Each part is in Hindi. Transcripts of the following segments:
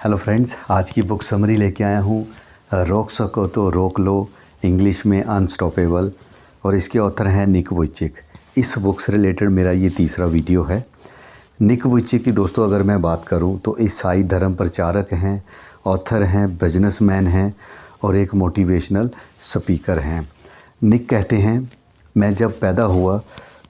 हेलो फ्रेंड्स, आज की बुक समरी लेके आया हूँ। रोक सको तो रोक लो, इंग्लिश में अनस्टॉपेबल, और इसके ऑथर हैं निक वुइचिक। इस बुक से रिलेटेड मेरा ये तीसरा वीडियो है। निक वुइचिक की दोस्तों अगर मैं बात करूँ तो ईसाई धर्म प्रचारक हैं, ऑथर हैं, बिजनेसमैन हैं और एक मोटिवेशनल स्पीकर हैं। निक कहते हैं, मैं जब पैदा हुआ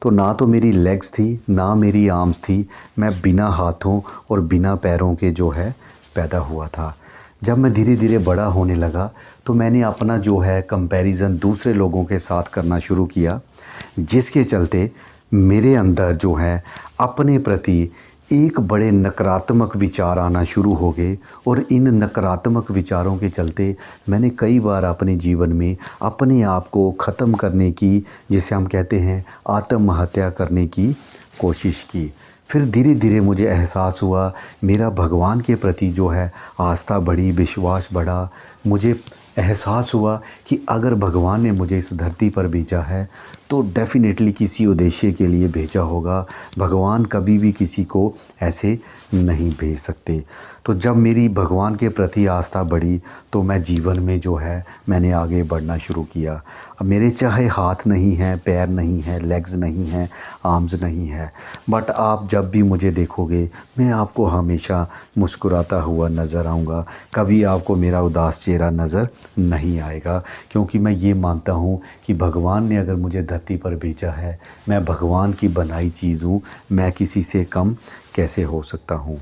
तो ना तो मेरी लेग्स थी ना मेरी आर्म्स थी, मैं बिना हाथों और बिना पैरों के जो है पैदा हुआ था। जब मैं धीरे धीरे बड़ा होने लगा तो मैंने अपना जो है कंपैरिजन दूसरे लोगों के साथ करना शुरू किया, जिसके चलते मेरे अंदर जो है अपने प्रति एक बड़े नकारात्मक विचार आना शुरू हो गए। और इन नकारात्मक विचारों के चलते मैंने कई बार अपने जीवन में अपने आप को ख़त्म करने की, जिसे हम कहते हैं आत्महत्या करने की कोशिश की। फिर धीरे धीरे मुझे एहसास हुआ, मेरा भगवान के प्रति जो है आस्था बढ़ी, विश्वास बढ़ा। मुझे एहसास हुआ कि अगर भगवान ने मुझे इस धरती पर भेजा है तो डेफ़िनेटली किसी उद्देश्य के लिए भेजा होगा। भगवान कभी भी किसी को ऐसे नहीं भेज सकते। तो जब मेरी भगवान के प्रति आस्था बढ़ी तो मैं जीवन में जो है मैंने आगे बढ़ना शुरू किया। अब मेरे चाहे हाथ नहीं हैं, पैर नहीं हैं, लेग्स नहीं हैं, आर्म्स नहीं है, बट आप जब भी मुझे देखोगे मैं आपको हमेशा मुस्कुराता हुआ नज़र आऊँगा। कभी आपको मेरा उदास चेहरा नज़र नहीं आएगा, क्योंकि मैं ये मानता हूँ कि भगवान ने अगर मुझे धरती पर भेजा है, मैं भगवान की बनाई चीज़ हूँ, मैं किसी से कम कैसे हो सकता हूँ।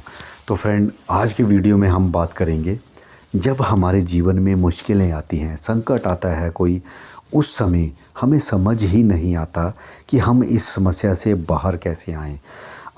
तो फ्रेंड, आज के वीडियो में हम बात करेंगे, जब हमारे जीवन में मुश्किलें आती हैं, संकट आता है कोई, उस समय हमें समझ ही नहीं आता कि हम इस समस्या से बाहर कैसे आएँ।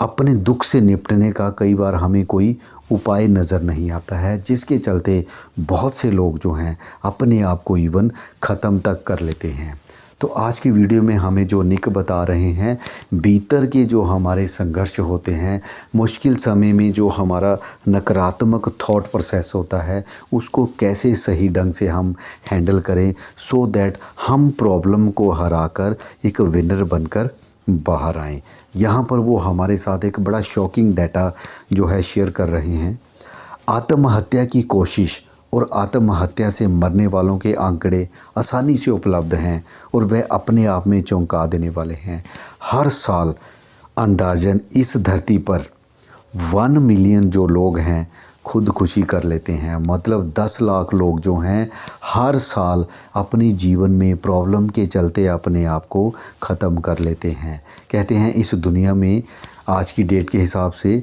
अपने दुख से निपटने का कई बार हमें कोई उपाय नज़र नहीं आता है, जिसके चलते बहुत से लोग जो हैं अपने आप को इवन ख़त्म तक कर लेते हैं। तो आज की वीडियो में हमें जो निक बता रहे हैं, भीतर के जो हमारे संघर्ष होते हैं, मुश्किल समय में जो हमारा नकारात्मक थॉट प्रोसेस होता है, उसको कैसे सही ढंग से हम हैंडल करें, सो दैट हम प्रॉब्लम को हराकर एक विनर बनकर बाहर आएँ। यहाँ पर वो हमारे साथ एक बड़ा शॉकिंग डाटा जो है शेयर कर रहे हैं। आत्महत्या की कोशिश और आत्महत्या से मरने वालों के आंकड़े आसानी से उपलब्ध हैं और वह अपने आप में चौंका देने वाले हैं। हर साल अंदाज़न इस धरती पर 1 मिलियन जो लोग हैं खुदकुशी कर लेते हैं। मतलब 10 लाख लोग जो हैं हर साल अपने जीवन में प्रॉब्लम के चलते अपने आप को ख़त्म कर लेते हैं। कहते हैं इस दुनिया में आज की डेट के हिसाब से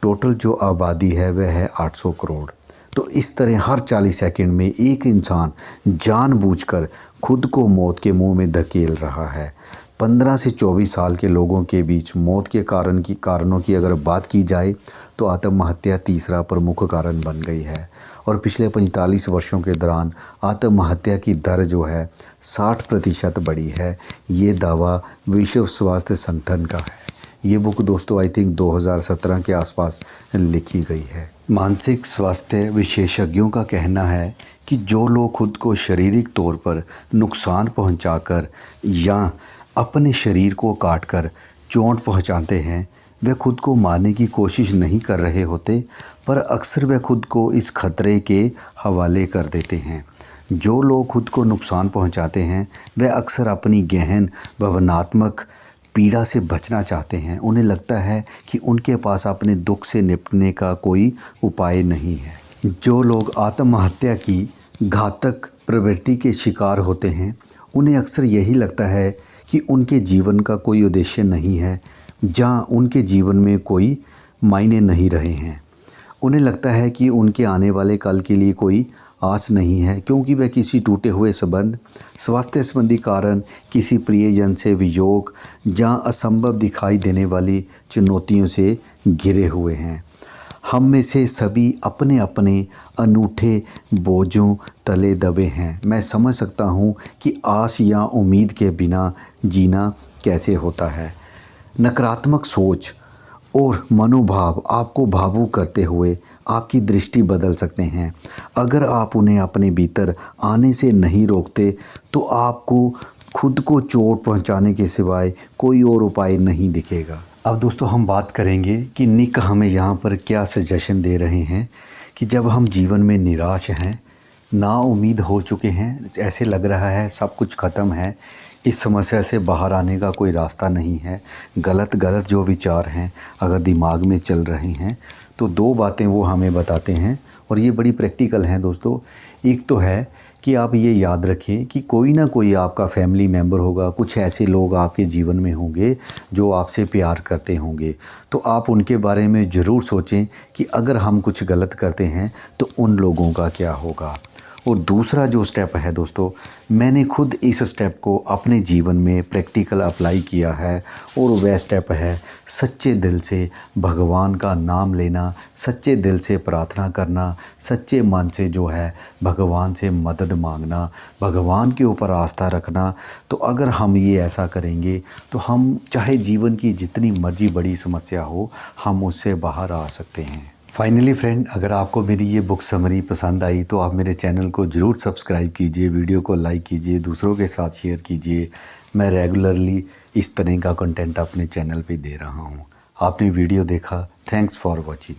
टोटल जो आबादी है वह है 800 करोड़। तो इस तरह हर 40 सेकंड में एक इंसान जानबूझकर खुद को मौत के मुंह में धकेल रहा है। 15 से 24 साल के लोगों के बीच मौत के कारणों की अगर बात की जाए तो आत्महत्या तीसरा प्रमुख कारण बन गई है। और पिछले 45 वर्षों के दौरान आत्महत्या की दर जो है 60% बढ़ी है। ये दावा विश्व स्वास्थ्य संगठन का है। ये बुक दोस्तों आई थिंक 2017 के आसपास लिखी गई है। मानसिक स्वास्थ्य विशेषज्ञों का कहना है कि जो लोग खुद को शारीरिक तौर पर नुकसान पहुंचाकर या अपने शरीर को काटकर चोट पहुंचाते हैं, वे खुद को मारने की कोशिश नहीं कर रहे होते, पर अक्सर वे खुद को इस खतरे के हवाले कर देते हैं। जो लोग खुद को नुकसान पहुंचाते हैं वे अक्सर अपनी गहन भावनात्मक पीड़ा से बचना चाहते हैं। उन्हें लगता है कि उनके पास अपने दुख से निपटने का कोई उपाय नहीं है। जो लोग आत्महत्या की घातक प्रवृत्ति के शिकार होते हैं, उन्हें अक्सर यही लगता है कि उनके जीवन का कोई उद्देश्य नहीं है, जहाँ उनके जीवन में कोई मायने नहीं रहे हैं। उन्हें लगता है कि उनके आने वाले कल के लिए कोई आस नहीं है, क्योंकि वह किसी टूटे हुए संबंध, स्वास्थ्य संबंधी कारण, किसी प्रियजन से वियोग, जहाँ असंभव दिखाई देने वाली चुनौतियों से घिरे हुए हैं। हम में से सभी अपने अपने अनूठे बोझों तले दबे हैं। मैं समझ सकता हूँ कि आस या उम्मीद के बिना जीना कैसे होता है। नकारात्मक सोच और मनोभाव आपको भावुक करते हुए आपकी दृष्टि बदल सकते हैं। अगर आप उन्हें अपने भीतर आने से नहीं रोकते तो आपको खुद को चोट पहुंचाने के सिवाय कोई और उपाय नहीं दिखेगा। अब दोस्तों हम बात करेंगे कि निक हमें यहाँ पर क्या सजेशन दे रहे हैं कि जब हम जीवन में निराश हैं, नाउम्मीद हो चुके हैं, ऐसे लग रहा है सब कुछ ख़त्म है, इस समस्या से बाहर आने का कोई रास्ता नहीं है, गलत गलत जो विचार हैं अगर दिमाग में चल रहे हैं, तो दो बातें वो हमें बताते हैं और ये बड़ी प्रैक्टिकल हैं दोस्तों। एक तो है कि आप ये याद रखें कि कोई ना कोई आपका फैमिली मेम्बर होगा, कुछ ऐसे लोग आपके जीवन में होंगे जो आपसे प्यार करते होंगे, तो आप उनके बारे में ज़रूर सोचें कि अगर हम कुछ गलत करते हैं तो उन लोगों का क्या होगा। और दूसरा जो स्टेप है दोस्तों, मैंने खुद इस स्टेप को अपने जीवन में प्रैक्टिकल अप्लाई किया है और वह स्टेप है सच्चे दिल से भगवान का नाम लेना, सच्चे दिल से प्रार्थना करना, सच्चे मन से जो है भगवान से मदद मांगना, भगवान के ऊपर आस्था रखना। तो अगर हम ये ऐसा करेंगे तो हम चाहे जीवन की जितनी मर्जी बड़ी समस्या हो, हम उससे बाहर आ सकते हैं। फाइनली फ्रेंड, अगर आपको मेरी ये बुक समरी पसंद आई तो आप मेरे चैनल को ज़रूर सब्सक्राइब कीजिए, वीडियो को लाइक कीजिए, दूसरों के साथ शेयर कीजिए। मैं रेगुलरली इस तरह का कंटेंट अपने चैनल पे दे रहा हूँ। आपने वीडियो देखा, थैंक्स फॉर वॉचिंग।